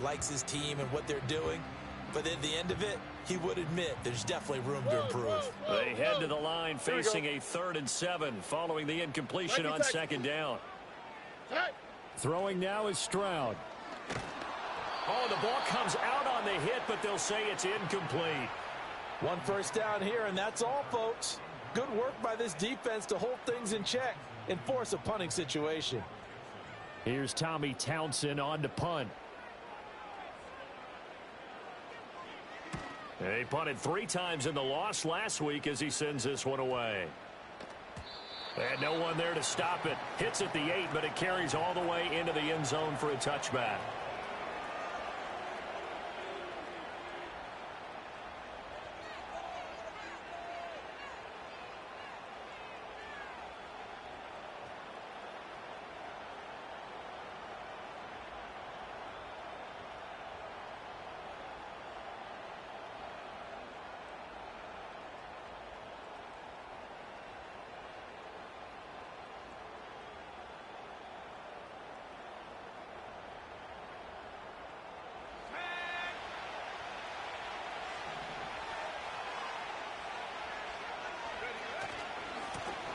likes his team and what they're doing. But at the end of it, he would admit there's definitely room to improve. They head to the line facing a 3rd and 7 following the incompletion on 2nd down. Throwing now is Stroud. Oh, the ball comes out on the hit, but they'll say it's incomplete. 1 first down here, and that's all, folks. Good work by this defense to hold things in check and force a punting situation. Here's Tommy Townsend on to punt. He punted 3 times in the loss last week as he sends this one away. And no one there to stop it. Hits at the 8, but it carries all the way into the end zone for a touchback.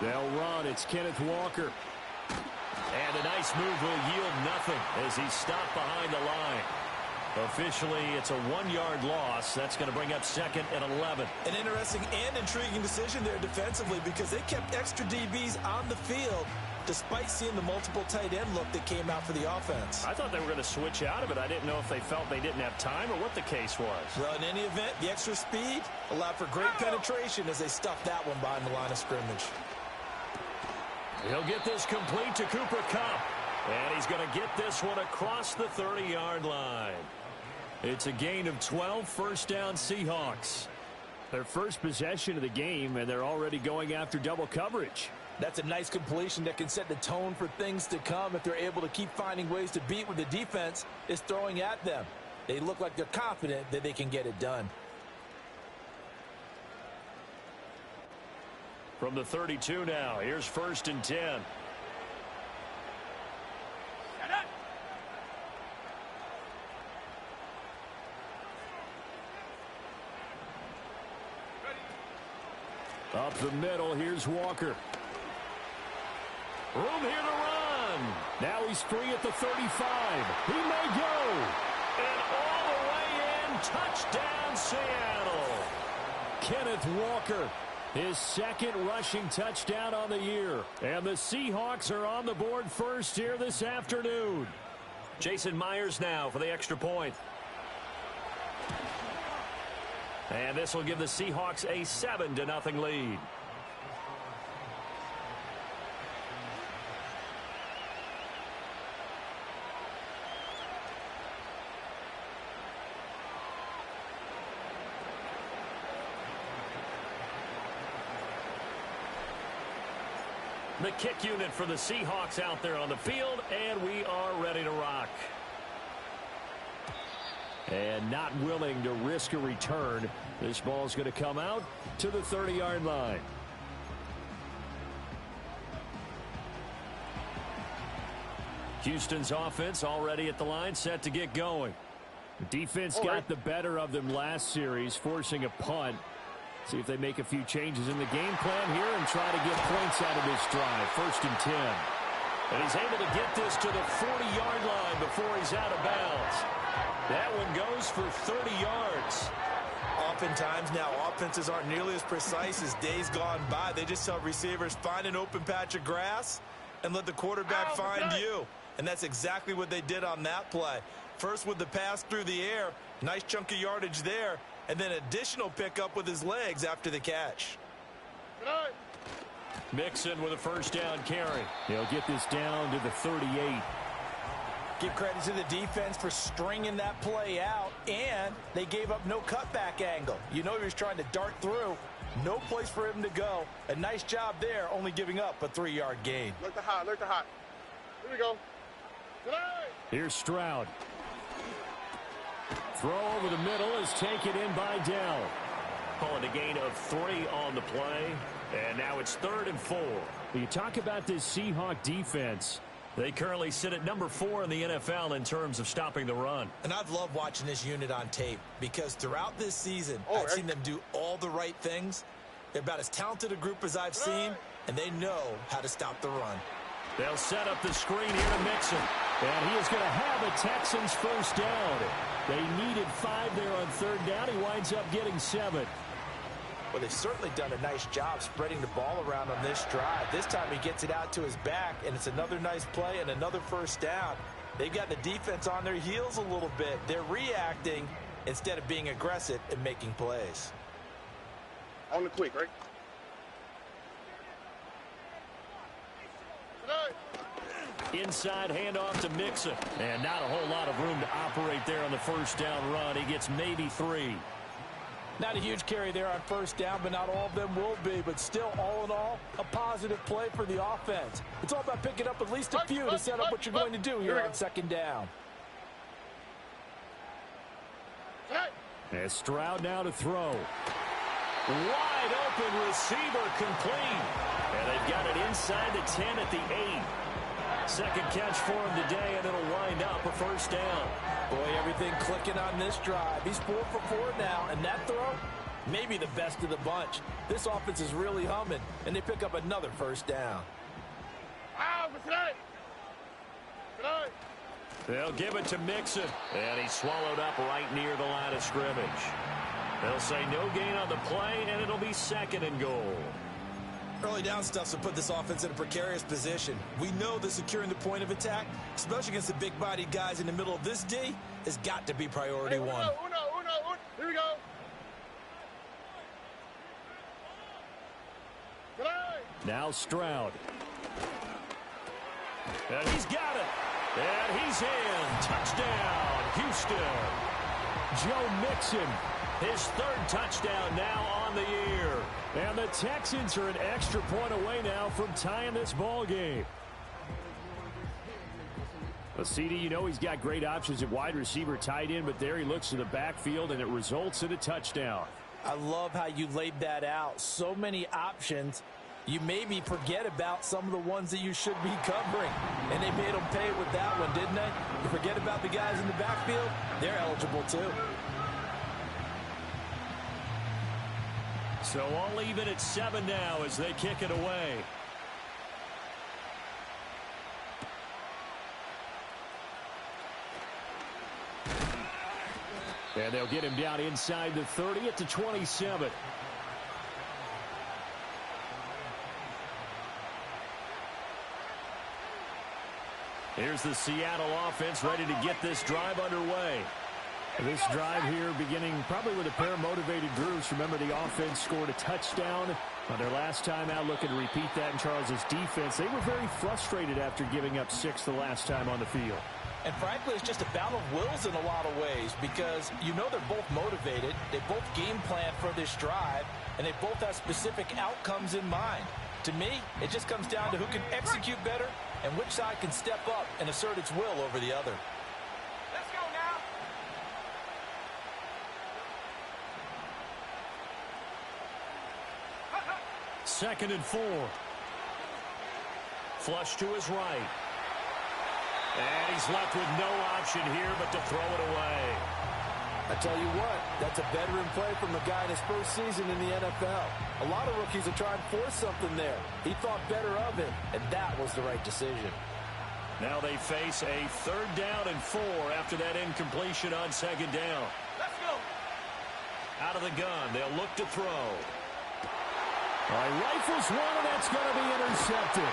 They'll run. It's Kenneth Walker. And a nice move will yield nothing as he's stopped behind the line. Officially, it's a 1-yard loss. That's going to bring up 2nd and 11. An interesting and intriguing decision there defensively because they kept extra DBs on the field despite seeing the multiple tight end look that came out for the offense. I thought they were going to switch out of it. I didn't know if they felt they didn't have time or what the case was. Well, in any event, the extra speed allowed for great penetration as they stuffed that one behind the line of scrimmage. He'll get this complete to Cooper Kupp. And he's going to get this one across the 30-yard line. It's a gain of 12, first down Seahawks. Their first possession of the game, and they're already going after double coverage. That's a nice completion that can set the tone for things to come if they're able to keep finding ways to beat what the defense is throwing at them. They look like they're confident that they can get it done. From the 32 now, here's 1st and 10. Up the middle, here's Walker. Room here to run. Now he's free at the 35. He may go. And all the way in, touchdown Seattle. Kenneth Walker, his 2nd rushing touchdown on the year. And the Seahawks are on the board first here this afternoon. Jason Myers now for the extra point. And this will give the Seahawks a 7-0 lead. The kick unit for the Seahawks out there on the field, and we are ready to rock. And not willing to risk a return. This ball's going to come out to the 30-yard line. Houston's offense already at the line, set to get going. The defense got the better of them last series, forcing a punt. See if they make a few changes in the game plan here and try to get points out of this drive. 1st and 10. And he's able to get this to the 40-yard line before he's out of bounds. That one goes for 30 yards. Oftentimes now, offenses aren't nearly as precise as days gone by. They just tell receivers, find an open patch of grass and let the quarterback find you. And that's exactly what they did on that play. First with the pass through the air, nice chunk of yardage there, and then additional pickup with his legs after the catch. Mixon with a first down carry. He'll get this down to the 38. Give credit to the defense for stringing that play out, and they gave up no cutback angle. You know he was trying to dart through. No place for him to go. A nice job there, only giving up a 3-yard gain. Look the hot, look the hot. Here we go. Here's Stroud. Throw over the middle is taken in by Dell. Calling a gain of 3 on the play, and now it's 3rd and 4. You talk about this Seahawk defense. They currently sit at number 4 in the NFL in terms of stopping the run. And I've loved watching this unit on tape because throughout this season, I've seen them do all the right things. They're about as talented a group as I've seen, and they know how to stop the run. They'll set up the screen here to Mixon. And he is going to have a Texans first down. They needed 5 there on third down. He winds up getting 7. Well, they've certainly done a nice job spreading the ball around on this drive. This time he gets it out to his back, and it's another nice play and another first down. They've got the defense on their heels a little bit. They're reacting instead of being aggressive and making plays. On the quick, right? Inside handoff to Mixon. And not a whole lot of room to operate there on the first down run. He gets maybe 3. Not a huge carry there on first down, but not all of them will be. But still, all in all, a positive play for the offense. It's all about picking up at least a few to set up what you're going to do here on second down. And Stroud now to throw. Wide open receiver complete. And they've got it inside the 10 at the 8. Second catch for him today, and it'll wind up a first down. Boy, everything clicking on this drive. He's 4 for 4 now, and that throw, maybe the best of the bunch. This offense is really humming, and they pick up another first down. They'll give it to Mixon, and he's swallowed up right near the line of scrimmage. They'll say no gain on the play, and it'll be 2nd and goal. Early down stuff will put this offense in a precarious position. We know that securing the point of attack, especially against the big-bodied guys in the middle of this D, has got to be priority one. Here we go. Now Stroud. And he's got it. And he's in. Touchdown, Houston. Joe Mixon. His 3rd touchdown now on the year. And the Texans are an extra point away now from tying this ball game. Well, CD, you know he's got great options at wide receiver, tight end, but there he looks to the backfield, and it results in a touchdown. I love how you laid that out. So many options. You maybe forget about some of the ones that you should be covering. And they made them pay with that one, didn't they? You forget about the guys in the backfield. They're eligible, too. So all even at 7 now as they kick it away. And they'll get him down inside the 30 at the 27. Here's the Seattle offense ready to get this drive underway. This drive here beginning probably with a pair of motivated groups. Remember, the offense scored a touchdown on their last time out, looking to repeat that in Charles's defense. They were very frustrated after giving up 6 the last time on the field. And frankly, it's just a battle of wills in a lot of ways because you know they're both motivated. They both game plan for this drive, and they both have specific outcomes in mind. To me, it just comes down to who can execute better and which side can step up and assert its will over the other. Let's go now. 2nd and 4. Flush to his right. And he's left with no option here but to throw it away. I tell you what, that's a veteran play from a guy in his first season in the NFL. A lot of rookies are trying to force something there. He thought better of it, and that was the right decision. Now they face a 3rd down and 4 after that incompletion on 2nd down. Let's go. Out of the gun, they'll look to throw. All right, rifles one, and that's going to be intercepted.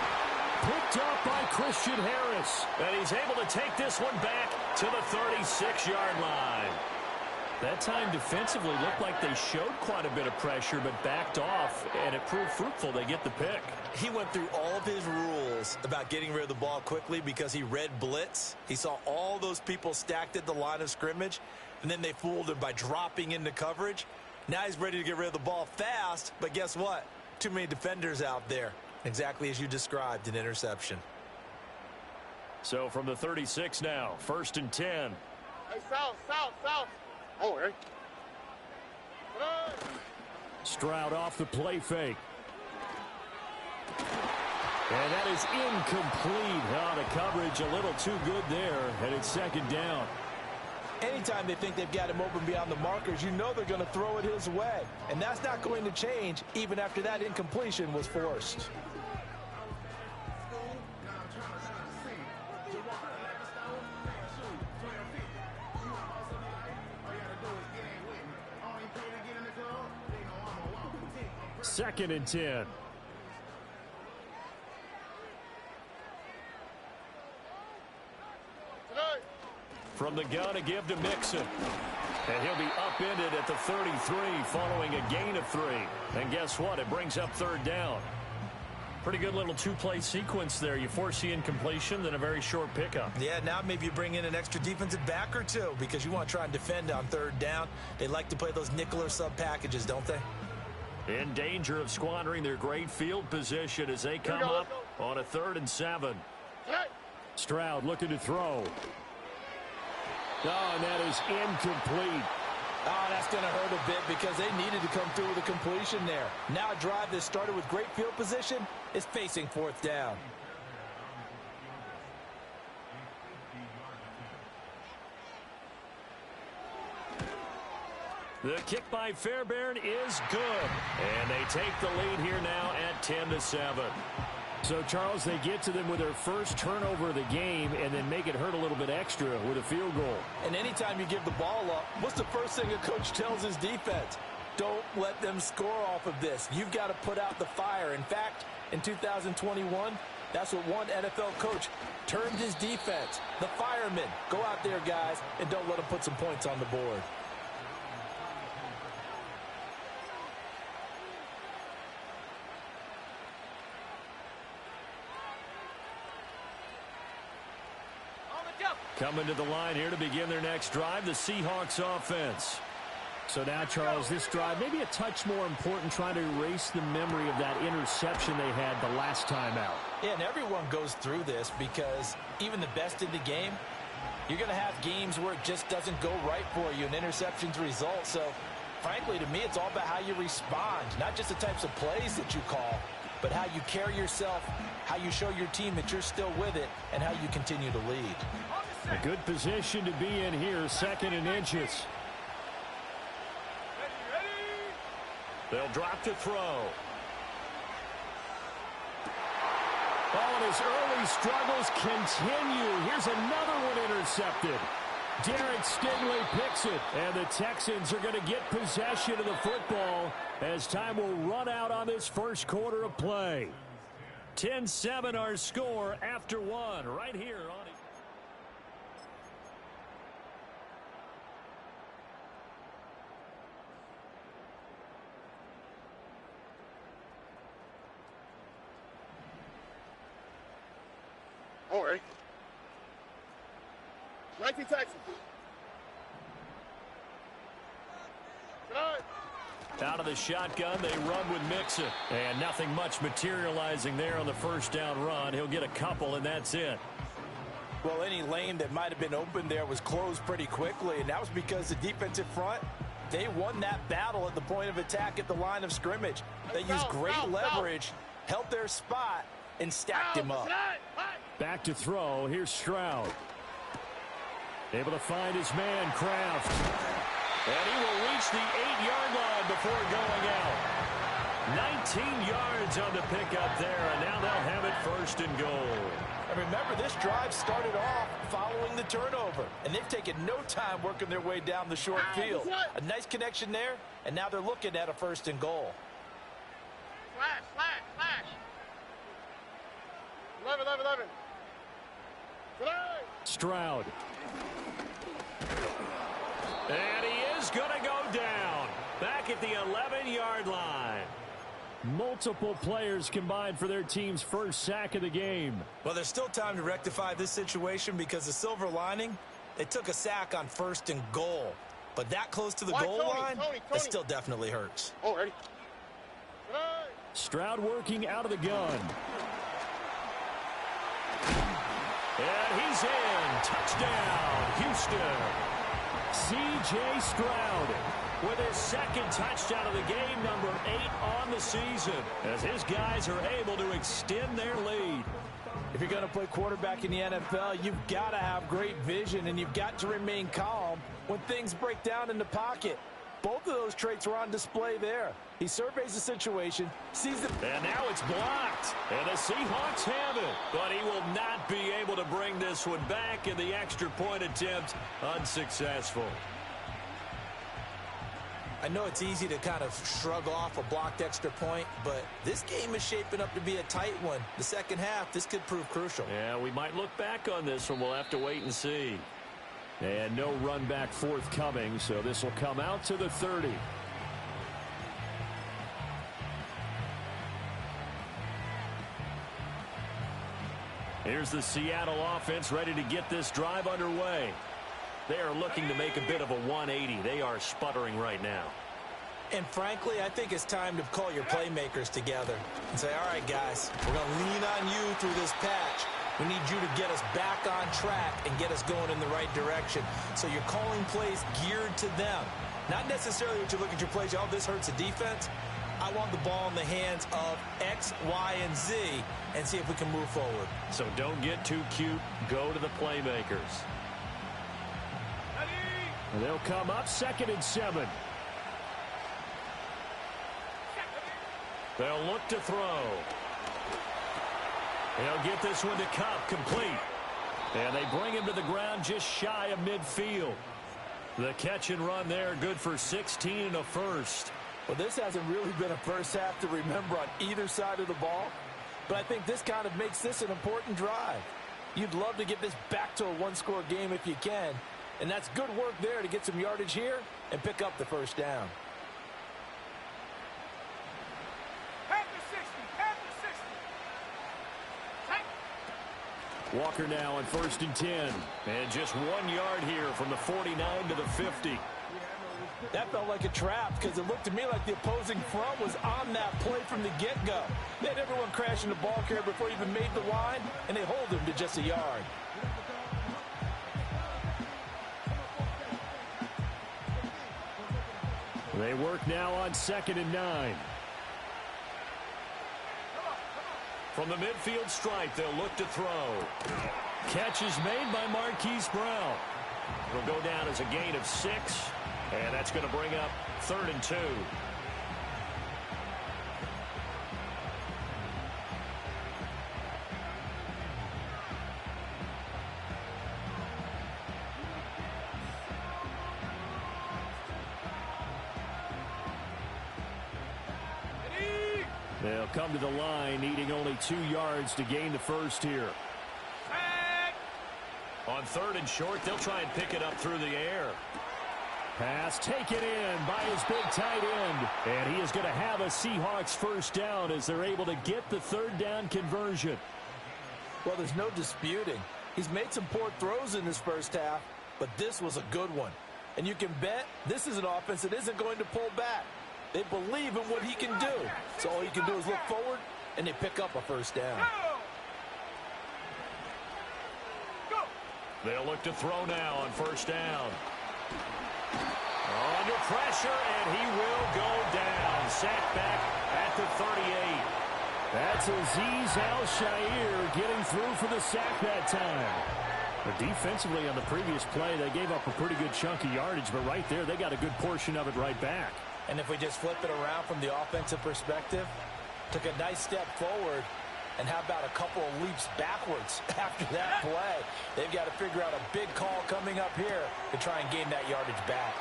Picked up by Christian Harris. And he's able to take this one back to the 36-yard line. That time defensively looked like they showed quite a bit of pressure but backed off, and it proved fruitful. They get the pick. He went through all of his rules about getting rid of the ball quickly because he read blitz. He saw all those people stacked at the line of scrimmage, and then they fooled him by dropping into coverage. Now he's ready to get rid of the ball fast, but guess what? Too many defenders out there. Exactly as you described, an interception. So from the 36 now, 1st and 10. Hey, south. Oh, hey. Stroud off the play fake. And that is incomplete. Oh, the coverage a little too good there, and it's second down. Anytime they think they've got him open beyond the markers, you know they're going to throw it his way. And that's not going to change even after that incompletion was forced. Second and 10. From the gun, a give to Mixon. And he'll be upended at the 33 following a gain of 3. And guess what? It brings up third down. Pretty good little two-play sequence there. You force the incompletion, then a very short pickup. Yeah, now maybe you bring in an extra defensive back or two because you want to try and defend on third down. They like to play those nickel or sub packages, don't they? In danger of squandering their great field position as they come up on a 3rd and 7. Stroud looking to throw. Oh, and that is incomplete. Oh, that's going to hurt a bit because they needed to come through with a completion there. Now a drive that started with great field position is facing 4th down. The kick by Fairbairn is good. And they take the lead here now at 10-7. So, Charles, they get to them with their first turnover of the game and then make it hurt a little bit extra with a field goal. And anytime you give the ball up, what's the first thing a coach tells his defense? Don't let them score off of this. You've got to put out the fire. In fact, in 2021, that's what one NFL coach termed his defense. The firemen. Go out there, guys, and don't let them put some points on the board. Coming to the line here to begin their next drive, the Seahawks offense. So now, Charles, this drive maybe a touch more important, trying to erase the memory of that interception they had the last time out. Yeah, and everyone goes through this because even the best in the game, you're going to have games where it just doesn't go right for you, and interceptions result. So, frankly, to me, it's all about how you respond, not just the types of plays that you call, but how you carry yourself, how you show your team that you're still with it, and how you continue to lead. A good position to be in here, 2nd and inches. They'll drop to throw. Oh, and his early struggles continue. Here's another one intercepted. Derek Stingley picks it, and the Texans are going to get possession of the football as time will run out on this first quarter of play. 10-7 our score after 1 right here on it. Don't worry. 19 Texans. Out of the shotgun, they run with Mixon. And nothing much materializing there on the first down run. He'll get a couple, and that's it. Well, any lane that might have been open there was closed pretty quickly, and that was because the defensive front, they won that battle at the point of attack at the line of scrimmage. They used great leverage, held their spot, and stacked him up. Back to throw. Here's Stroud. Able to find his man, Kraft. And he will reach the 8-yard line before going out. 19 yards on the pickup there, and now they'll have it 1st and goal. And remember, this drive started off following the turnover, and they've taken no time working their way down the short field. A nice connection there, and now they're looking at a 1st and goal. Flash, flash, flash. 11. Stroud. And he is going to go down. Back at the 11-yard line. Multiple players combined for their team's first sack of the game. Well, there's still time to rectify this situation because the silver lining, they took a sack on 1st and goal. But that close to the goal line, it still definitely hurts. Oh, ready? Stroud working out of the gun. And he's in. Touchdown, Houston. C.J. Stroud with his second touchdown of the game, number 8 on the season, as his guys are able to extend their lead. If you're going to play quarterback in the NFL, you've got to have great vision, and you've got to remain calm when things break down in the pocket. Both of those traits are on display there. He surveys the situation, sees the... And now it's blocked. And the Seahawks have it. But he will not be able to bring this one back, in the extra point attempt unsuccessful. I know it's easy to kind of shrug off a blocked extra point, but this game is shaping up to be a tight one. The second half, this could prove crucial. Yeah, we might look back on this one. We'll have to wait and see. And no run back forthcoming, so this will come out to the 30. Here's the Seattle offense ready to get this drive underway. They are looking to make a bit of a 180. They are sputtering right now. And frankly, I think it's time to call your playmakers together and say, all right, guys, we're going to lean on you through this patch. We need you to get us back on track and get us going in the right direction. So you're calling plays geared to them. Not necessarily what you look at your plays, oh, this hurts the defense. I want the ball in the hands of X, Y, and Z and see if we can move forward. So don't get too cute. Go to the playmakers. And they'll come up 2nd and 7. They'll look to throw. He'll get this one to Cup, complete. And they bring him to the ground just shy of midfield. The catch and run there, good for 16 and a first. Well, this hasn't really been a first half to remember on either side of the ball, but I think this kind of makes this an important drive. You'd love to get this back to a one-score game if you can, and that's good work there to get some yardage here and pick up the first down. Walker now on 1st and 10. And just 1 yard here from the 49 to the 50. That felt like a trap because it looked to me like the opposing front was on that play from the get-go. They had everyone crashing the ball carrier before he even made the line, and they hold him to just a yard. They work now on 2nd and 9. From the midfield stripe, they'll look to throw. Catch is made by Marquise Brown. It'll go down as a gain of 6, and that's going to bring up 3rd and 2. They'll come to the line, needing only 2 yards to gain the first here. On 3rd and short, they'll try and pick it up through the air. Pass taken in by his big tight end. And he is going to have a Seahawks first down as they're able to get the 3rd down conversion. Well, there's no disputing. He's made some poor throws in this first half, but this was a good one. And you can bet this is an offense that isn't going to pull back. They believe in what he can do. So all you can do is look forward, and they pick up a first down. They'll look to throw now on 1st down. Under pressure, and he will go down. Sacked back at the 38. That's Azeez Al-Shaair getting through for the sack that time. But defensively on the previous play, they gave up a pretty good chunk of yardage, but right there, they got a good portion of it right back. And if we just flip it around from the offensive perspective, took a nice step forward, and how about a couple of leaps backwards after that play? They've got to figure out a big call coming up here to try and gain that yardage back.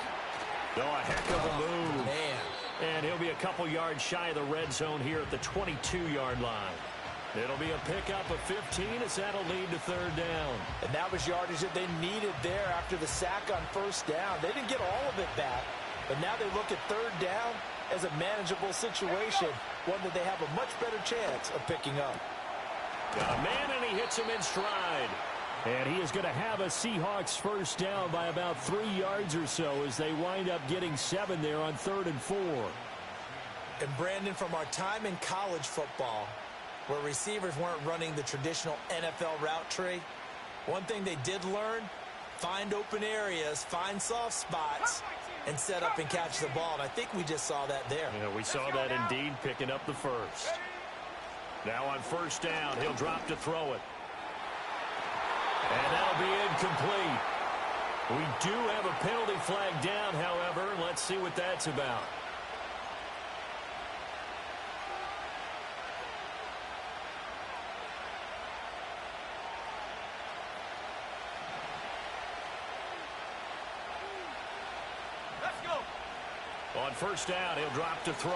Oh, a heck of a move. Man. And he'll be a couple yards shy of the red zone here at the 22-yard line. It'll be a pickup of 15 as that'll lead to 3rd down. And that was yardage that they needed there after the sack on 1st down. They didn't get all of it back, but now they look at 3rd down as a manageable situation, one that they have a much better chance of picking up. Got a man, and he hits him in stride. And he is going to have a Seahawks first down by about 3 yards or so as they wind up getting 7 there on 3rd and 4. And Brandon, from our time in college football, where receivers weren't running the traditional NFL route tree, one thing they did learn, find open areas, find soft spots, and set up and catch the ball. And I think we just saw that there. Yeah, we saw that indeed, picking up the first. Now on first down, he'll drop to throw it. And that'll be incomplete. We do have a penalty flag down, however. Let's see what that's about. On first down, he'll drop to throw.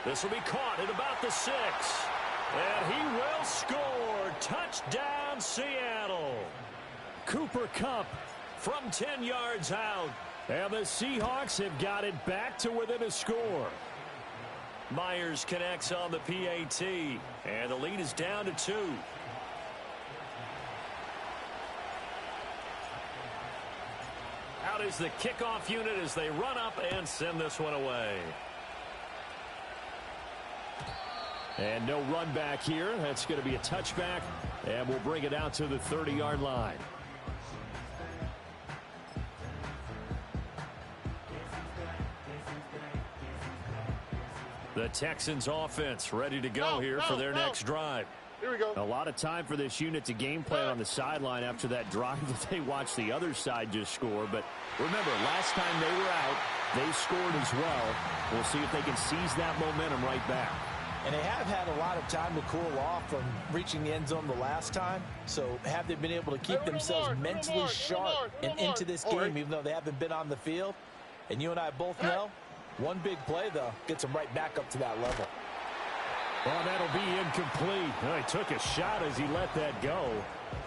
This will be caught at about the 6. And he will score. Touchdown, Seattle. Cooper Kupp from 10 yards out. And the Seahawks have got it back to within a score. Myers connects on the PAT. And the lead is down to 2. Out is the kickoff unit as they run up and send this one away. And no run back here. That's going to be a touchback. And we'll bring it out to the 30-yard line. The Texans offense ready to go here for their next drive. Here we go. A lot of time for this unit to game plan on the sideline after that drive that they watched the other side just score. But remember, last time they were out, they scored as well. We'll see if they can seize that momentum right back. And they have had a lot of time to cool off from reaching the end zone the last time. So have they been able to keep themselves mentally sharp and into this game, even though they haven't been on the field? And you and I both know, one big play, though, gets them right back up to that level. Well, that'll be incomplete. Well, he took a shot as he let that go.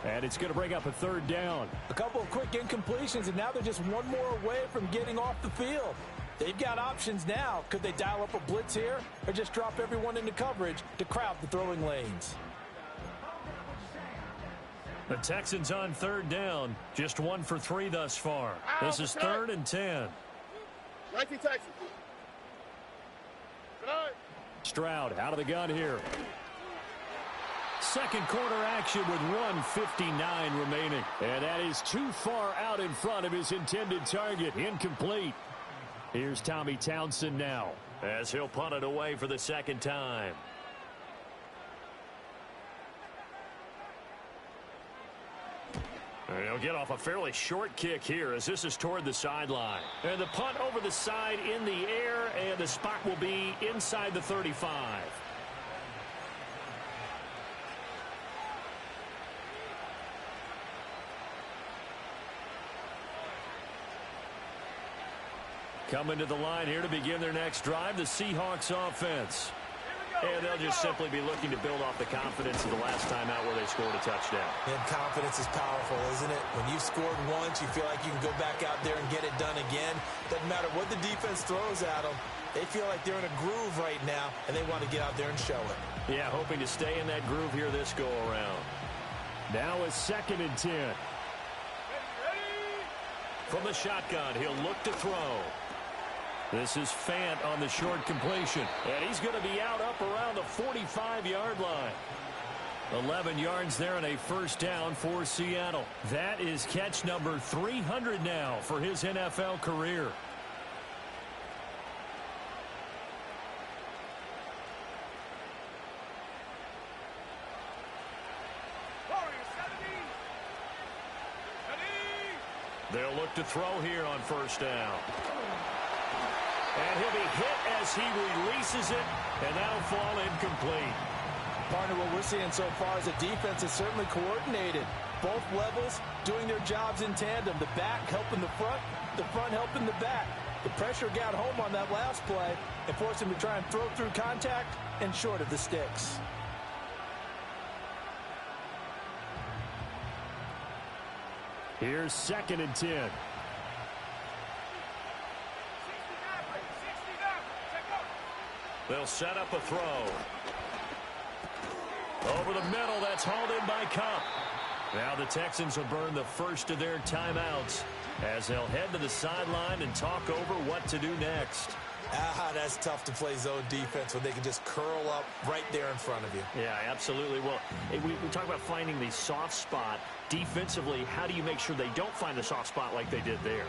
And it's going to bring up a third down. A couple of quick incompletions, and now they're just one more away from getting off the field. They've got options now. Could they dial up a blitz here or just drop everyone into coverage to crowd the throwing lanes? The Texans on third down. Just 1 for 3 thus far. This is 3rd and 10. 19 Texans. Good night. Stroud out of the gun here. Second quarter action with 1:59 remaining. And that is too far out in front of his intended target. Incomplete. Here's Tommy Townsend now, as he'll punt it away for the second time. And he'll get off a fairly short kick here as this is toward the sideline. And the punt over the side in the air, and the spot will be inside the 35. Coming to the line here to begin their next drive, the Seahawks offense. And they'll just simply be looking to build off the confidence of the last time out where they scored a touchdown. And confidence is powerful, isn't it? When you've scored once, you feel like you can go back out there and get it done again. Doesn't matter what the defense throws at them. They feel like they're in a groove right now, and they want to get out there and show it. Yeah, hoping to stay in that groove here this go-around. Now a 2nd and 10. From the shotgun, he'll look to throw. This is Fant on the short completion. And he's going to be out up around the 45-yard line. 11 yards there and a first down for Seattle. That is catch number 300 now for his NFL career. They'll look to throw here on first down. And he'll be hit as he releases it, and that'll fall incomplete. Partner, what we're seeing so far is a defense is certainly coordinated. Both levels doing their jobs in tandem. The back helping the front helping the back. The pressure got home on that last play and forced him to try and throw through contact and short of the sticks. Here's 2nd and 10. They'll set up a throw. Over the middle, that's hauled in by Kupp. Now the Texans will burn the first of their timeouts as they'll head to the sideline and talk over what to do next. That's tough to play zone defense when they can just curl up right there in front of you. Yeah, absolutely. Well, we talk about finding the soft spot. Defensively, how do you make sure they don't find the soft spot like they did there?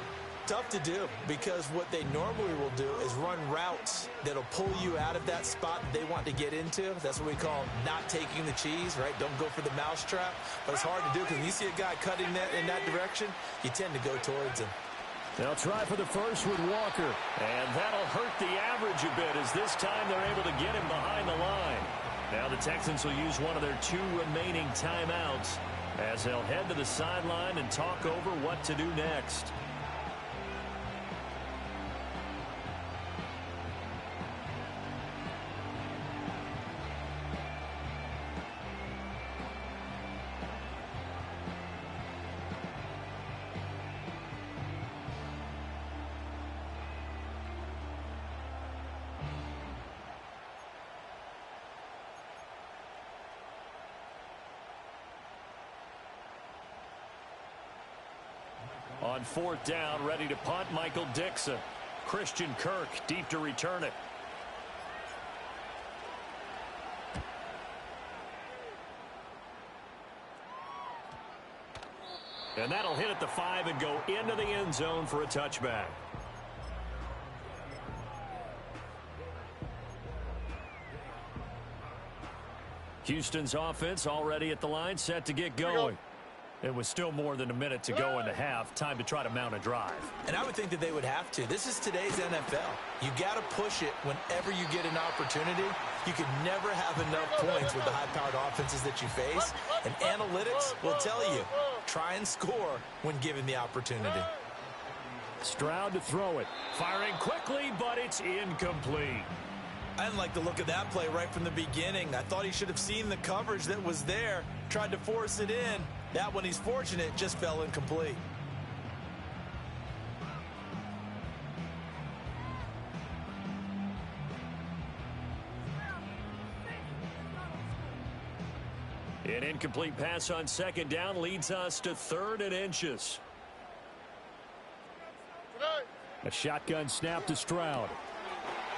Tough to do, because what they normally will do is run routes that'll pull you out of that spot that they want to get into. That's what we call not taking the cheese, right? Don't go for the mousetrap. But it's hard to do because when you see a guy cutting that in that direction, you tend to go towards him. They'll try for the first with Walker. And that'll hurt the average a bit as this time they're able to get him behind the line. Now the Texans will use one of their 2 remaining timeouts as they'll head to the sideline and talk over what to do next. On 4th down, ready to punt, Michael Dixon. Christian Kirk deep to return it. And that'll hit at the 5 and go into the end zone for a touchback. Houston's offense already at the line, set to get going. It was still more than a minute to go in the half. Time to try to mount a drive. And I would think that they would have to. This is today's NFL. You got to push it whenever you get an opportunity. You can never have enough points with the high-powered offenses that you face. And analytics will tell you, try and score when given the opportunity. Stroud to throw it. Firing quickly, but it's incomplete. I didn't like the look of that play right from the beginning. I thought he should have seen the coverage that was there, tried to force it in. That one, he's fortunate, just fell incomplete. An incomplete pass on 2nd down leads us to 3rd and inches. A shotgun snap to Stroud.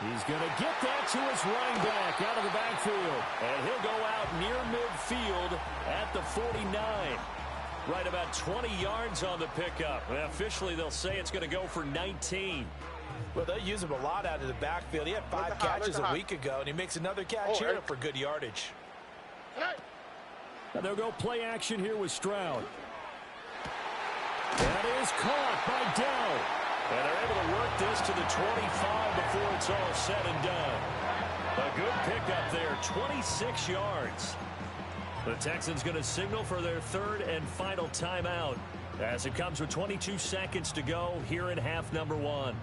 He's going to get that to his running back out of the backfield. And he'll go out near midfield at the 49. Right about 20 yards on the pickup. And officially, they'll say it's going to go for 19. Well, they'll use him a lot out of the backfield. He had 5 catches a week ago, and he makes another catch here for good yardage. And they'll go play action here with Stroud. That is caught by Dell. And they're able to work this to the 25 before it's all said and done. A good pickup there, 26 yards. The Texans going to signal for their 3rd and final timeout as it comes with 22 seconds to go here in half number 1.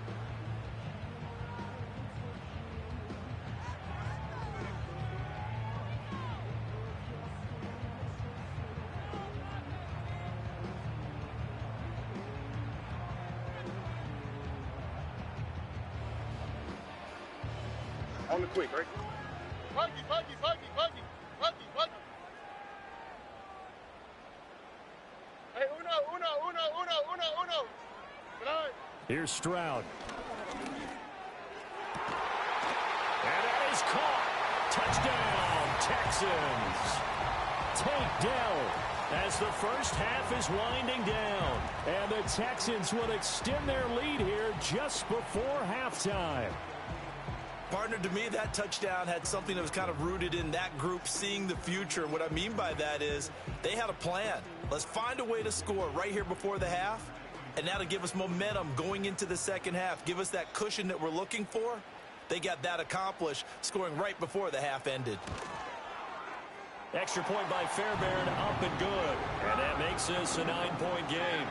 On the quick, right? Buggy. Hey, uno. Here's Stroud. And that is caught. Touchdown, Texans. Take Dell as the first half is winding down. And the Texans will extend their lead here just before halftime. Partner, to me, that touchdown had something that was kind of rooted in that group seeing the future. What I mean by that is they had a plan. Let's find a way to score right here before the half, and that'll give us momentum going into the second half. Give us that cushion that we're looking for. They got that accomplished, scoring right before the half ended. Extra point by Fairbairn, up and good. And that makes this a 9-point game.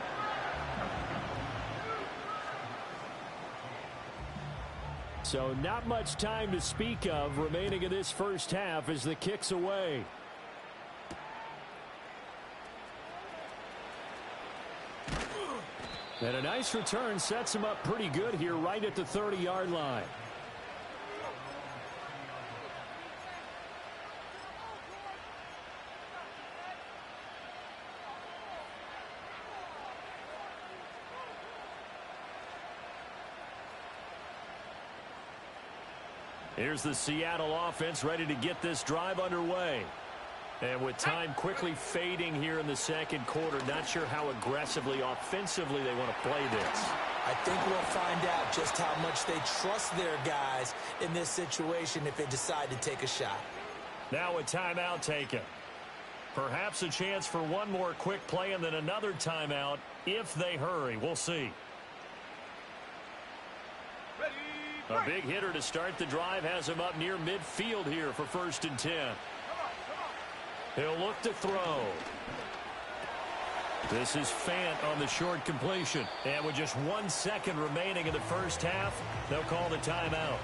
So not much time to speak of remaining in this first half as the kick's away. And a nice return sets him up pretty good here right at the 30-yard line. Here's the Seattle offense ready to get this drive underway. And with time quickly fading here in the second quarter, not sure how aggressively, offensively they want to play this. I think we'll find out just how much they trust their guys in this situation if they decide to take a shot. Now a timeout taken. Perhaps a chance for one more quick play and then another timeout if they hurry. We'll see. A big hitter to start the drive has him up near midfield here for 1st and 10. He'll look to throw. This is Fant on the short completion. And with just 1 second remaining in the first half, they'll call the timeout.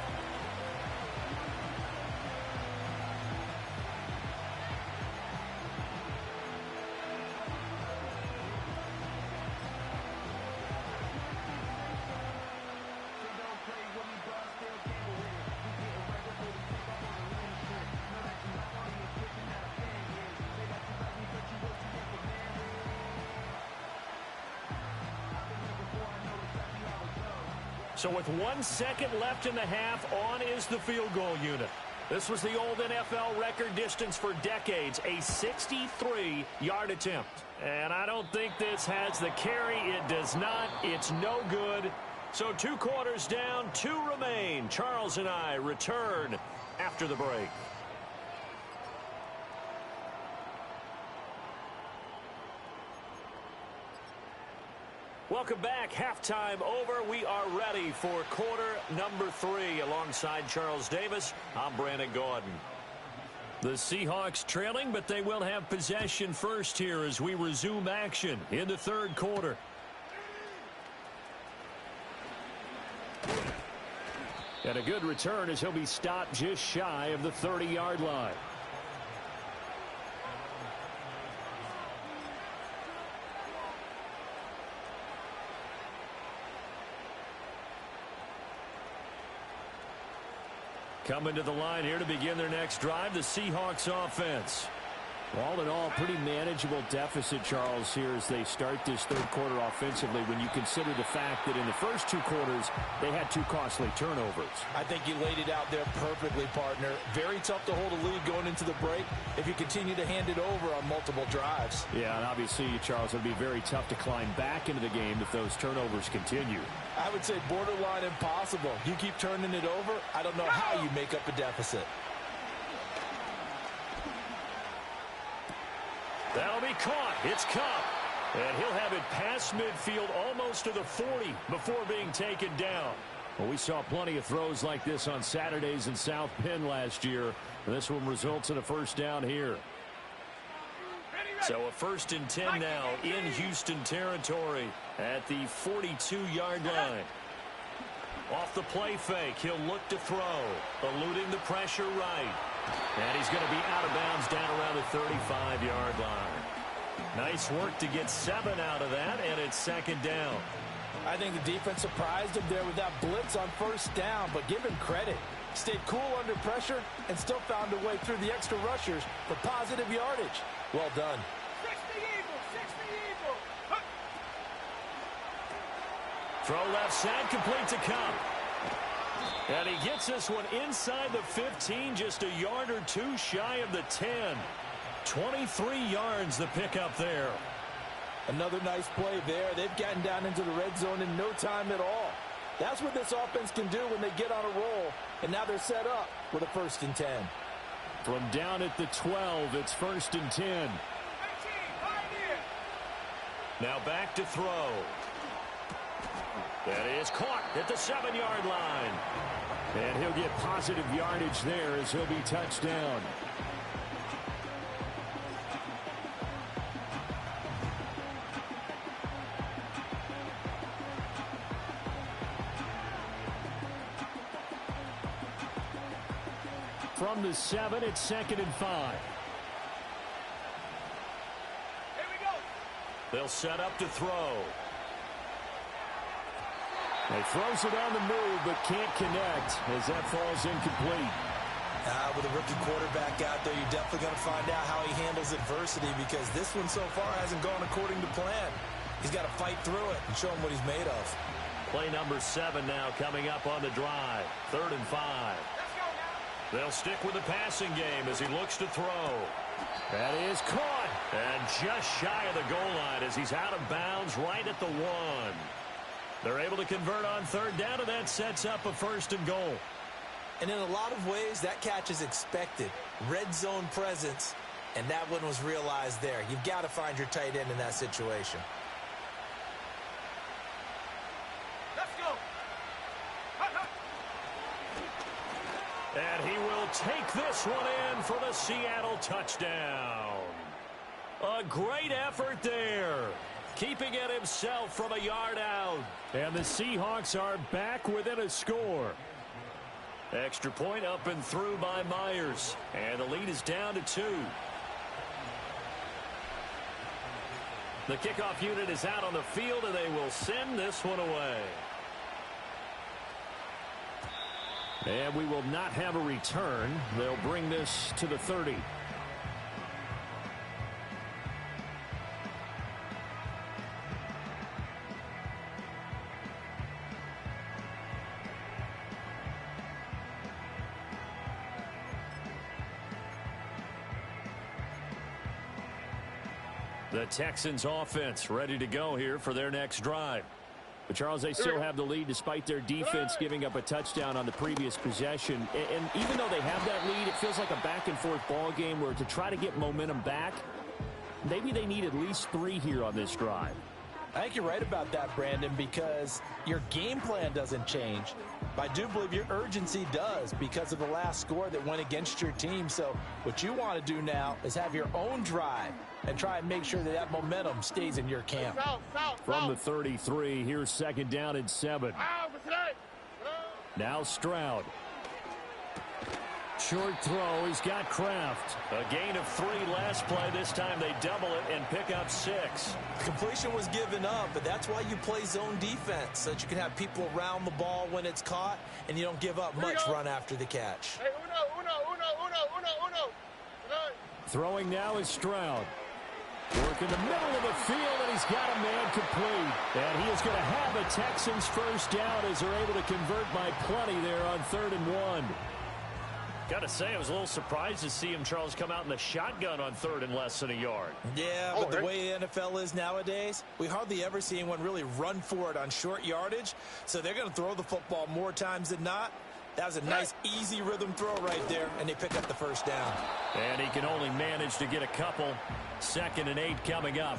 So with 1 second left in the half, on is the field goal unit. This was the old NFL record distance for decades, a 63-yard attempt. And I don't think this has the carry. It does not. It's no good. So 2 quarters down, 2 remain. Charles and I return after the break. Welcome back. Halftime over. We are ready for quarter number 3. Alongside Charles Davis, I'm Brandon Gaudin. The Seahawks trailing, but they will have possession first here as we resume action in the third quarter. And a good return as he'll be stopped just shy of the 30-yard line. Coming to the line here to begin their next drive, the Seahawks offense. All in all, pretty manageable deficit, Charles, here as they start this third quarter offensively when you consider the fact that in the first 2 quarters, they had 2 costly turnovers. I think you laid it out there perfectly, partner. Very tough to hold a lead going into the break if you continue to hand it over on multiple drives. Yeah, and obviously, Charles, it would be very tough to climb back into the game if those turnovers continue. I would say borderline impossible. You keep turning it over, I don't know how you make up a deficit. That'll be caught. It's Cup. And he'll have it past midfield almost to the 40 before being taken down. Well, we saw plenty of throws like this on Saturdays in South Bend last year. This one results in a first down here. So a 1st and 10 now in Houston territory at the 42-yard line. Off the play fake, he'll look to throw, eluding the pressure right. And he's going to be out of bounds down around the 35-yard line. Nice work to get 7 out of that, and it's 2nd down. I think the defense surprised him there with that blitz on 1st down, but give him credit. Stayed cool under pressure and still found a way through the extra rushers for positive yardage. Well done. 60 Eagles. Throw left side, complete to Cup. And he gets this one inside the 15, just a yard or 2 shy of the 10. 23 yards the pickup there. Another nice play there. They've gotten down into the red zone in no time at all. That's what this offense can do when they get on a roll. And now they're set up with a 1st and 10. From down at the 12, it's 1st and 10. Now back to throw. That is caught at the 7-yard line. And he'll get positive yardage there as he'll be touched down. From the 7, it's 2nd and 5. Here we go. They'll set up to throw. He throws it on the move, but can't connect as that falls incomplete. With a rookie quarterback out there, you're definitely going to find out how he handles adversity because this one so far hasn't gone according to plan. He's got to fight through it and show him what he's made of. Play number 7 now coming up on the drive. 3rd and 5. Let's go now. They'll stick with the passing game as he looks to throw. That is caught. And just shy of the goal line as he's out of bounds right at the 1. They're able to convert on third down, and that sets up a 1st and goal. And in a lot of ways, that catch is expected. Red zone presence, and that one was realized there. You've got to find your tight end in that situation. Let's go. And he will take this one in for the Seattle touchdown. A great effort there, keeping it himself from a yard out. And the Seahawks are back within a score. Extra point up and through by Myers. And the lead is down to 2. The kickoff unit is out on the field, and they will send this one away. And we will not have a return. They'll bring this to the 30. The Texans offense ready to go here for their next drive. But, Charles, they still have the lead despite their defense giving up a touchdown on the previous possession. And even though they have that lead, it feels like a back-and-forth ball game where to try to get momentum back, maybe they need at least 3 here on this drive. I think you're right about that, Brandon, because your game plan doesn't change. But I do believe your urgency does because of the last score that went against your team. So what you want to do now is have your own drive and try and make sure that that momentum stays in your camp. From the 33, here's 2nd down and 7. Now Stroud. Short throw. He's got Kraft. A gain of 3 last play. This time they double it and pick up 6. Completion was given up, but that's why you play zone defense, so that you can have people around the ball when it's caught, and you don't give up much run after the catch. Hey, uno. Throwing now is Stroud. Work in the middle of the field, and he's got a man complete. And he is going to have a Texans 1st down as they're able to convert by plenty there on 3rd and 1. Got to say, I was a little surprised to see him, Charles, come out in the shotgun on 3rd and less than a yard. Yeah, but the way the NFL is nowadays, we hardly ever see anyone really run for it on short yardage. So they're going to throw the football more times than not. That was a nice, easy rhythm throw right there, and they pick up the 1st down. And he can only manage to get a couple. 2nd and 8 coming up.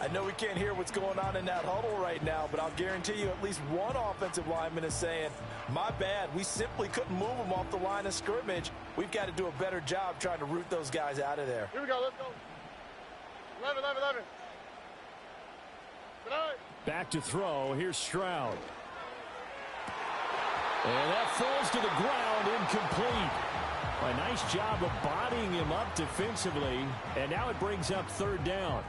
I know we can't hear what's going on in that huddle right now, but I'll guarantee you at least one offensive lineman is saying, my bad, we simply couldn't move them off the line of scrimmage. We've got to do a better job trying to root those guys out of there. Here we go, let's go. 11. Back to throw. Here's Stroud. And that falls to the ground, incomplete. A nice job of bodying him up defensively, and now it brings up 3rd down.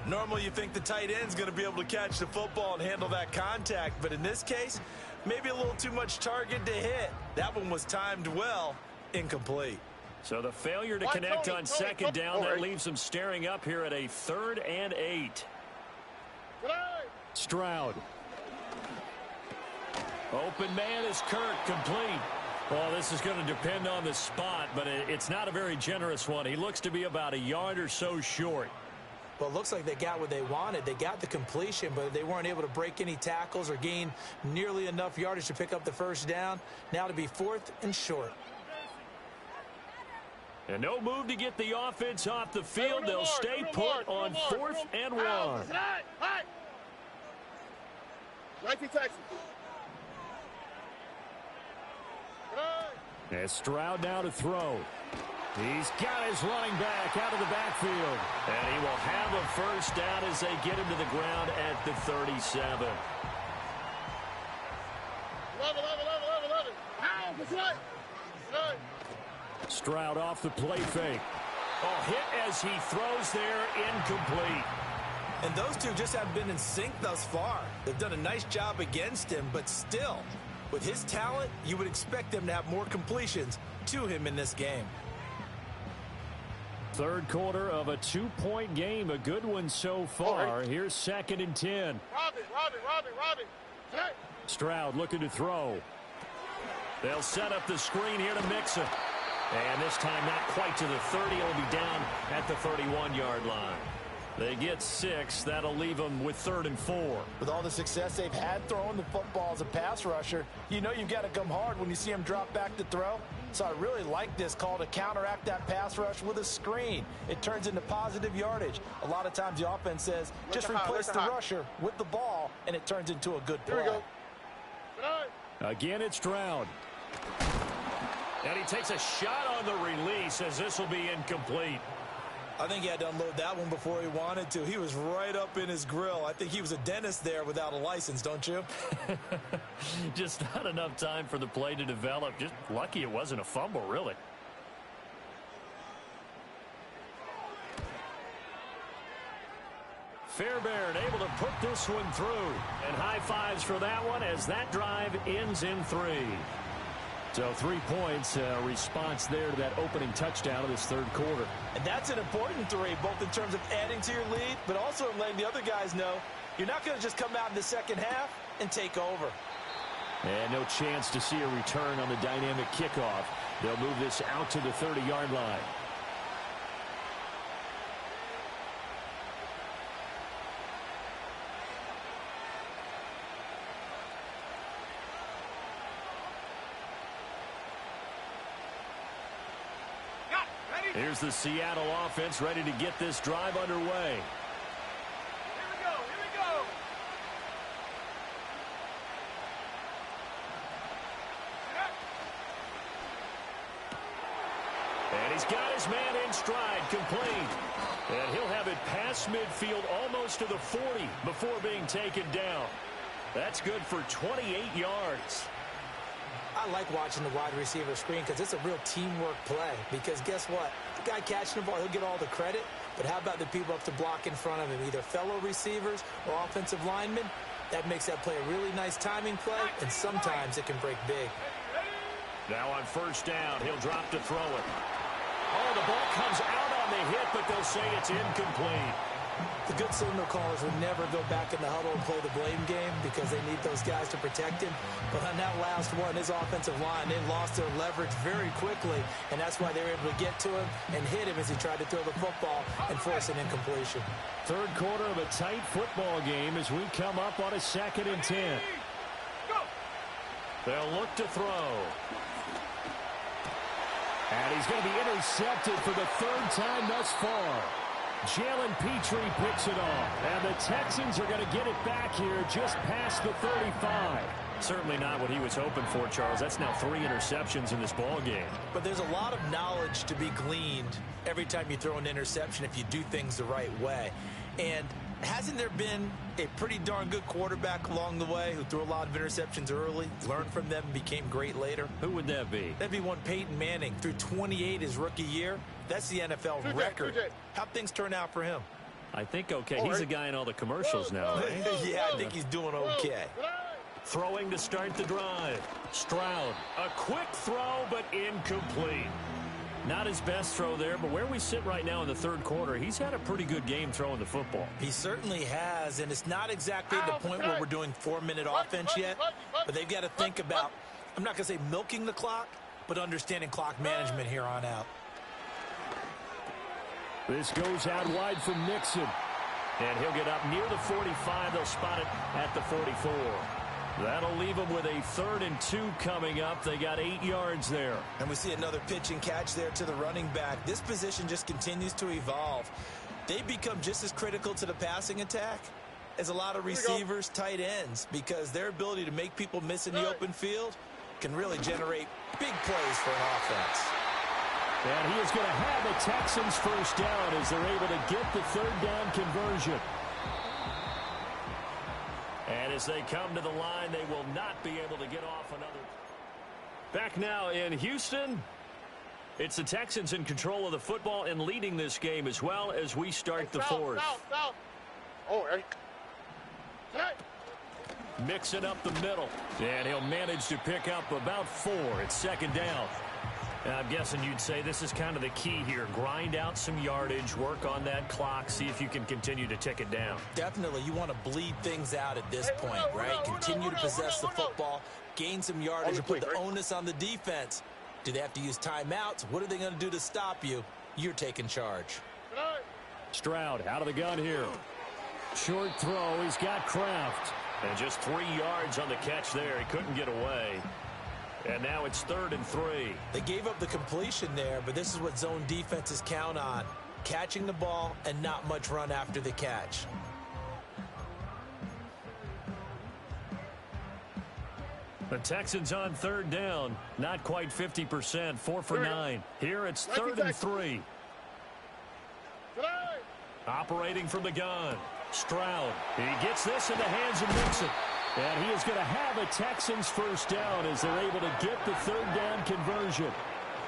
Normally you think the tight end's going to be able to catch the football and handle that contact, but in this case, maybe a little too much target to hit. That one was timed well, incomplete. So the failure to connect on 2nd down, that leaves them staring up here at a 3rd and 8. Stroud. Open man is Kirk, complete. Well, this is going to depend on the spot, but it's not a very generous one. He looks to be about a yard or so short. Well, it looks like they got what they wanted. They got the completion, but they weren't able to break any tackles or gain nearly enough yardage to pick up the 1st down. Now to be 4th and short. And no move to get the offense off the field. They'll stay put on 4th and 1. Texas. As Stroud now to throw. He's got his running back out of the backfield. And he will have a 1st down as they get him to the ground at the 37. 11. Stroud off the play fake. Oh, hit as he throws there, incomplete. And those two just haven't been in sync thus far. They've done a nice job against him, but still, with his talent, you would expect them to have more completions to him in this game. 3rd quarter of a 2-point game. A good one so far. Here's 2nd and 10. Robbie. Stroud looking to throw. They'll set up the screen here to Mixon. And this time not quite to the 30. It'll be down at the 31-yard line. They get 6. That'll leave them with 3rd and 4. With all the success they've had throwing the football as a pass rusher, you know you've got to come hard when you see them drop back to throw. So I really like this call to counteract that pass rush with a screen. It turns into positive yardage. A lot of times the offense says, just replace the rusher with the ball, and it turns into a good play. Here we go. Again, it's Stroud. And he takes a shot on the release as this will be incomplete. I think he had to unload that one before he wanted to. He was right up in his grill. I think he was a dentist there without a license, don't you? Just not enough time for the play to develop. Just lucky it wasn't a fumble, really. Fairbairn able to put this one through. And high fives for that one as that drive ends in 3. So 3 points, response there to that opening touchdown of this third quarter. And that's an important 3, both in terms of adding to your lead, but also in letting the other guys know you're not going to just come out in the second half and take over. And no chance to see a return on the dynamic kickoff. They'll move this out to the 30-yard line. Here's the Seattle offense ready to get this drive underway. Here we go. Here we go. And he's got his man in stride, complete. And he'll have it past midfield almost to the 40 before being taken down. That's good for 28 yards. I like watching the wide receiver screen because it's a real teamwork play. Because guess what? The guy catching the ball, he'll get all the credit. But how about the people up to block in front of him, either fellow receivers or offensive linemen? That makes that play a really nice timing play, and sometimes it can break big. Now on first down, he'll drop to throw it. Oh, the ball comes out on the hit, but they'll say it's incomplete. The good signal callers would never go back in the huddle and play the blame game because they need those guys to protect him. But on that last one, his offensive line, they lost their leverage very quickly, and that's why they were able to get to him and hit him as he tried to throw the football and force an incompletion. Third quarter of a tight football game as we come up on a 2nd and 10. They'll look to throw. And he's going to be intercepted for the 3rd time thus far. Jalen Petrie picks it off. And the Texans are going to get it back here just past the 35. Certainly not what he was hoping for, Charles. That's now 3 interceptions in this ball game. But there's a lot of knowledge to be gleaned every time you throw an interception if you do things the right way. And hasn't there been a pretty darn good quarterback along the way who threw a lot of interceptions early, learned from them, and became great later? Who would that be? That'd be one Peyton Manning. Threw 28 his rookie year. That's the NFL record. How'd things turn out for him? I think okay. He's a guy in all the commercials now, right? Yeah, I think he's doing okay. Throwing to start the drive. Stroud. A quick throw, but incomplete. Not his best throw there, but where we sit right now in the third quarter, he's had a pretty good game throwing the football. He certainly has, and it's not exactly the point where we're doing 4-minute offense yet, but they've got to think about, I'm not going to say milking the clock, but understanding clock management here on out. This goes out wide for Mixon. And he'll get up near the 45. They'll spot it at the 44. That'll leave them with a 3rd and 2 coming up. They got 8 yards there. And we see another pitch and catch there to the running back. This position just continues to evolve. They become just as critical to the passing attack as a lot of receivers, tight ends, because their ability to make people miss in the open field can really generate big plays for an offense. And he is going to have the Texans first down as they're able to get the 3rd down conversion. And as they come to the line, they will not be able to get off another. Back now in Houston. It's the Texans in control of the football and leading this game as well as we start the 4th. Oh, hey. Mixing up the middle. And he'll manage to pick up about 4. It's 2nd down. I'm guessing you'd say this is kind of the key here. Grind out some yardage, work on that clock, see if you can continue to tick it down. Definitely, you want to bleed things out at this point, right? Continue to possess the football, gain some yardage, and put the onus on the defense. Do they have to use timeouts? What are they going to do to stop you? You're taking charge. Stroud out of the gun here. Short throw. He's got Kraft. And just 3 yards on the catch there. He couldn't get away. And now it's 3rd and 3. They gave up the completion there, but this is what zone defenses count on. Catching the ball and not much run after the catch. The Texans on 3rd down. Not quite 50%. 4 for 9. Here it's 3rd and 3. Operating from the gun. Stroud. He gets this in the hands of Mixon. And he is going to have a Texans first down as they're able to get the 3rd down conversion.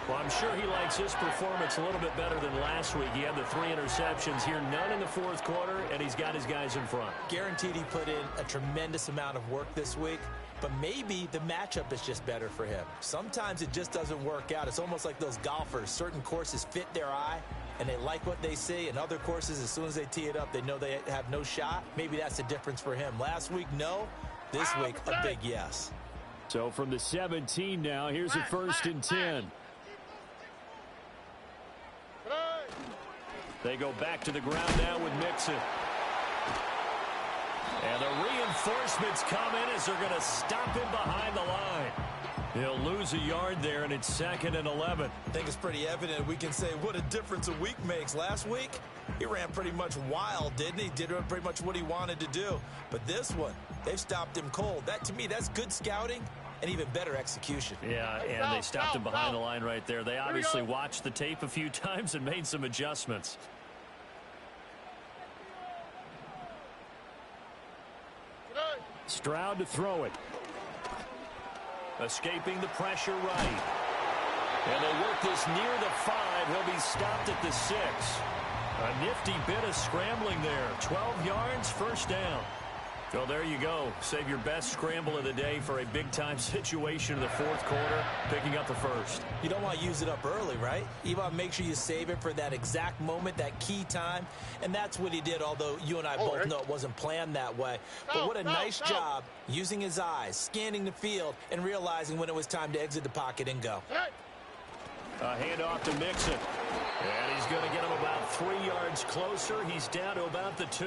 Well, I'm sure he likes his performance a little bit better than last week. He had the 3 interceptions here, none in the 4th quarter, and he's got his guys in front. Guaranteed he put in a tremendous amount of work this week, but maybe the matchup is just better for him. Sometimes it just doesn't work out. It's almost like those golfers. Certain courses fit their eye, and they like what they see. And other courses, as soon as they tee it up, they know they have no shot. Maybe that's the difference for him. Last week, no. This week, a big yes. So from the 17 now, here's a 1st and 10. They go back to the ground now with Mixon. And the reinforcements come in as they're going to stop him behind the line. He'll lose a yard there, and it's 2nd and 11. I think it's pretty evident we can say what a difference a week makes. Last week, he ran pretty much wild, didn't he? Did pretty much what he wanted to do. But this one, they've stopped him cold. That, to me, that's good scouting and even better execution. Yeah, and they stopped him behind the line right there. They obviously watched the tape a few times and made some adjustments. Stroud to throw it. Escaping the pressure right. And they work this near the 5. He'll be stopped at the 6. A nifty bit of scrambling there. 12 yards, 1st down. So there you go. Save your best scramble of the day for a big-time situation in the 4th quarter, picking up the 1st. You don't want to use it up early, right? You want to make sure you save it for that exact moment, that key time. And that's what he did, although you and I both know it wasn't planned that way. But what a nice job using his eyes, scanning the field, and realizing when it was time to exit the pocket and go. A handoff to Mixon. And he's going to get him about 3 yards closer. He's down to about the 2.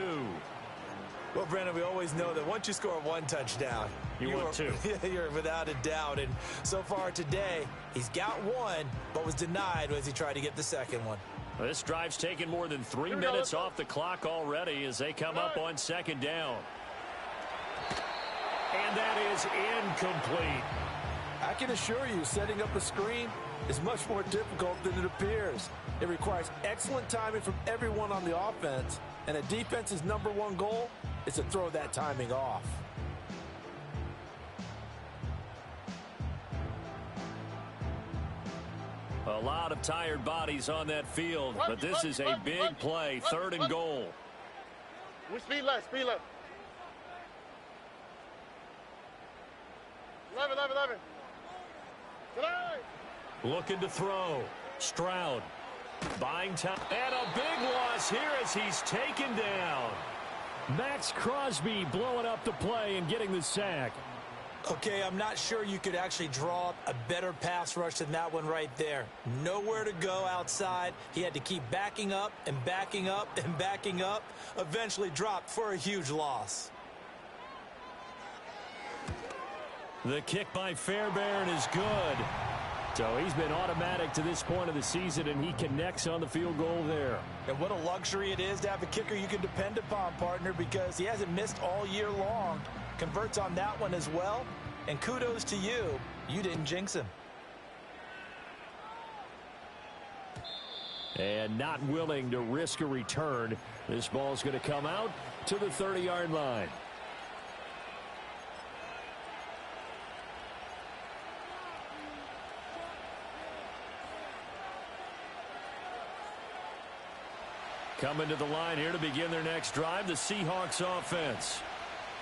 Well, Brandon, we always know that once you score 1 touchdown, you're 2. You're without a doubt. And so far today, he's got 1, but was denied as he tried to get the 2nd one. This drive's taken more than 3 minutes off the clock already as they come up on 2nd down. And that is incomplete. I can assure you, setting up a screen is much more difficult than it appears. It requires excellent timing from everyone on the offense, and a defense's #1 goal is to throw that timing off. A lot of tired bodies on that field, but this is a big play, 3rd and goal. Speed left, speed left. 11. Looking to throw. Stroud. Buying time. And a big loss here as he's taken down. Max Crosby blowing up the play and getting the sack. Okay, I'm not sure you could actually draw up a better pass rush than that one right there. Nowhere to go outside. He had to keep backing up and backing up and backing up. Eventually dropped for a huge loss. The kick by Fairbairn is good. So he's been automatic to this point of the season, and he connects on the field goal there. And what a luxury it is to have a kicker you can depend upon, partner, because he hasn't missed all year long. Converts on that one as well. And kudos to you. You didn't jinx him. And not willing to risk a return. This ball's going to come out to the 30-yard line. Coming to the line here to begin their next drive, the Seahawks offense.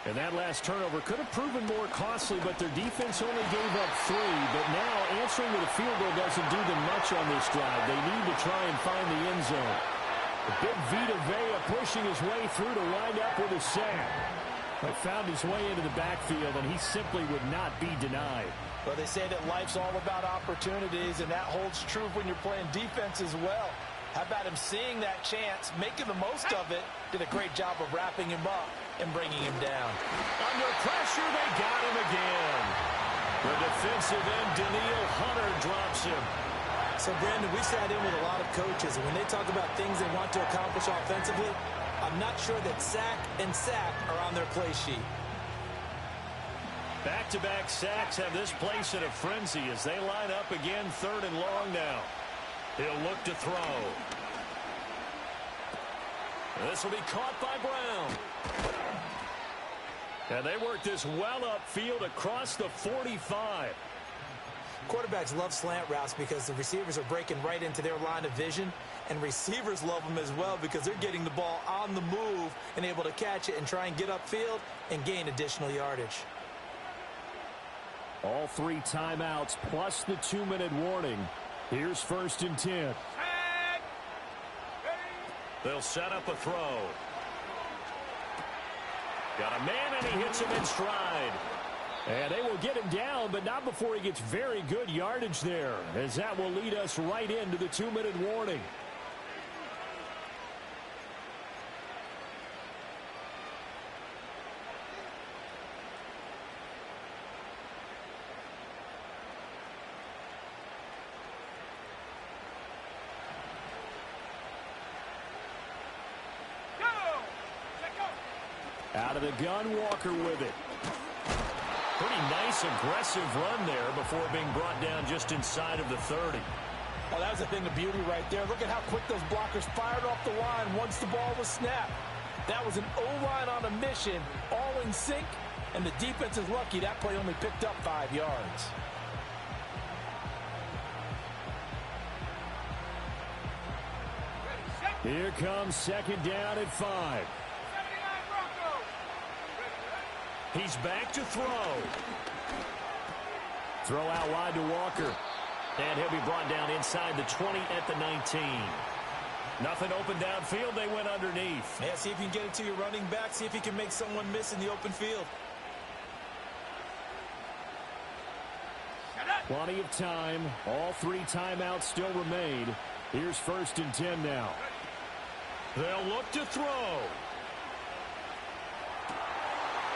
And that last turnover could have proven more costly, but their defense only gave up 3. But now answering with a field goal doesn't do them much on this drive. They need to try and find the end zone. The big Vita Vea pushing his way through to wind up with a sack. But found his way into the backfield, and he simply would not be denied. Well, they say that life's all about opportunities, and that holds true when you're playing defense as well. How about him seeing that chance, making the most of it, did a great job of wrapping him up and bringing him down. Under pressure, they got him again. The defensive end, Danielle Hunter, drops him. So, Brandon, we sat in with a lot of coaches, and when they talk about things they want to accomplish offensively, I'm not sure that sack and sack are on their play sheet. Back-to-back sacks have this place in a frenzy as they line up again, 3rd and long now. He'll look to throw. This will be caught by Brown. And they work this well upfield across the 45. Quarterbacks love slant routes because the receivers are breaking right into their line of vision, and receivers love them as well because they're getting the ball on the move and able to catch it and try and get upfield and gain additional yardage. All 3 timeouts plus the 2-minute warning. Here's 1st and 10. They'll set up a throw. Got a man, and he hits him in stride. And they will get him down, but not before he gets very good yardage there, as that will lead us right into the 2-minute warning. Out of the gun, Walker with it. Pretty nice, aggressive run there before being brought down just inside of the 30. Oh, that was a thing of beauty right there. Look at how quick those blockers fired off the line once the ball was snapped. That was an O-line on a mission, all in sync, and the defense is lucky that play only picked up 5 yards. Here comes 2nd down at 5. He's back to throw. Throw out wide to Walker. And he'll be brought down inside the 20 at the 19. Nothing open downfield. They went underneath. Yeah, see if you can get it to your running back. See if you can make someone miss in the open field. Plenty of time. All 3 timeouts still remain. Here's 1st and 10 now. They'll look to throw.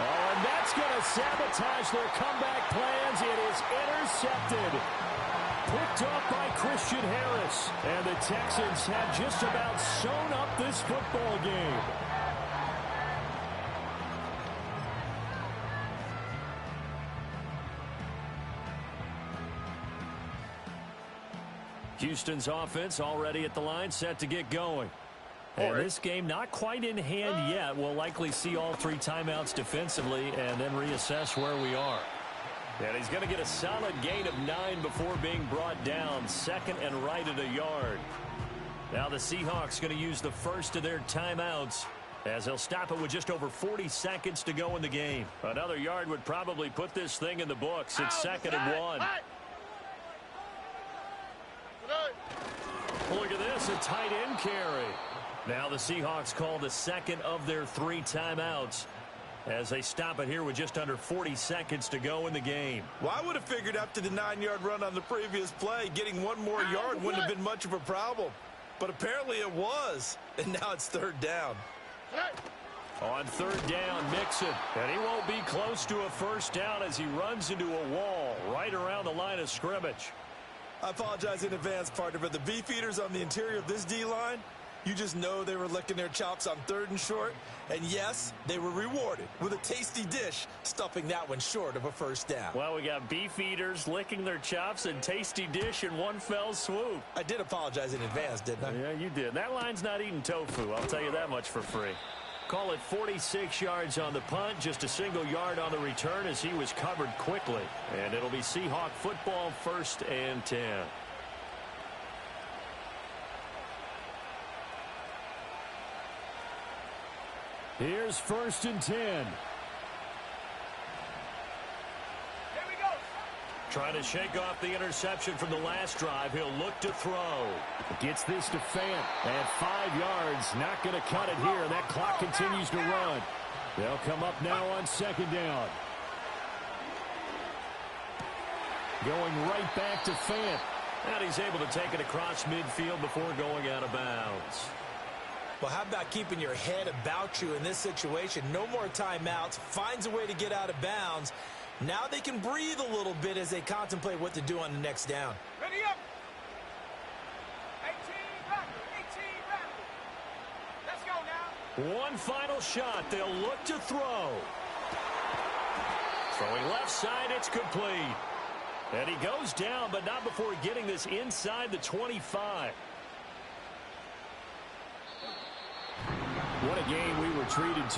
Oh, and that's going to sabotage their comeback plans. It is intercepted. Picked off by Christian Harris. And the Texans have just about sewn up this football game. Houston's offense already at the line, set to get going. And this game not quite in hand yet. We'll likely see all 3 timeouts defensively and then reassess where we are. And he's going to get a solid gain of 9 before being brought down. 2nd and right at a yard. Now the Seahawks going to use the first of their timeouts as they'll stop it with just over 40 seconds to go in the game. Another yard would probably put this thing in the books. It's 2nd and 1. Look at this, a tight end carry. Now the Seahawks call the 2nd of their 3 timeouts as they stop it here with just under 40 seconds to go in the game. Well, I would have figured after the 9-yard run on the previous play, getting 1 more yard wouldn't have been much of a problem. But apparently it was, and now it's 3rd down. On 3rd down, Mixon, and he won't be close to a 1st down as he runs into a wall right around the line of scrimmage. I apologize in advance, partner, but the beefeaters on the interior of this D-line, you just know they were licking their chops on 3rd and short. And yes, they were rewarded with a tasty dish, stuffing that one short of a 1st down. Well, we got beefeaters licking their chops and tasty dish in one fell swoop. I did apologize in advance, didn't I? Yeah, you did. That line's not eating tofu. I'll tell you that much for free. Call it 46 yards on the punt, just a single yard on the return as he was covered quickly. And it'll be Seahawk football, 1st and 10. Here's 1st and 10. Trying to shake off the interception from the last drive. He'll look to throw. Gets this to Fant at 5 yards. Not going to cut it here. That clock continues to run. They'll come up now on 2nd down. Going right back to Fant. And he's able to take it across midfield before going out of bounds. Well, how about keeping your head about you in this situation? No more timeouts. Finds a way to get out of bounds. Now they can breathe a little bit as they contemplate what to do on the next down. Ready up. 18 back. 18 back. Let's go now. One final shot. They'll look to throw. Throwing left side, it's complete. And he goes down, but not before getting this inside the 25. What a game we were treated to.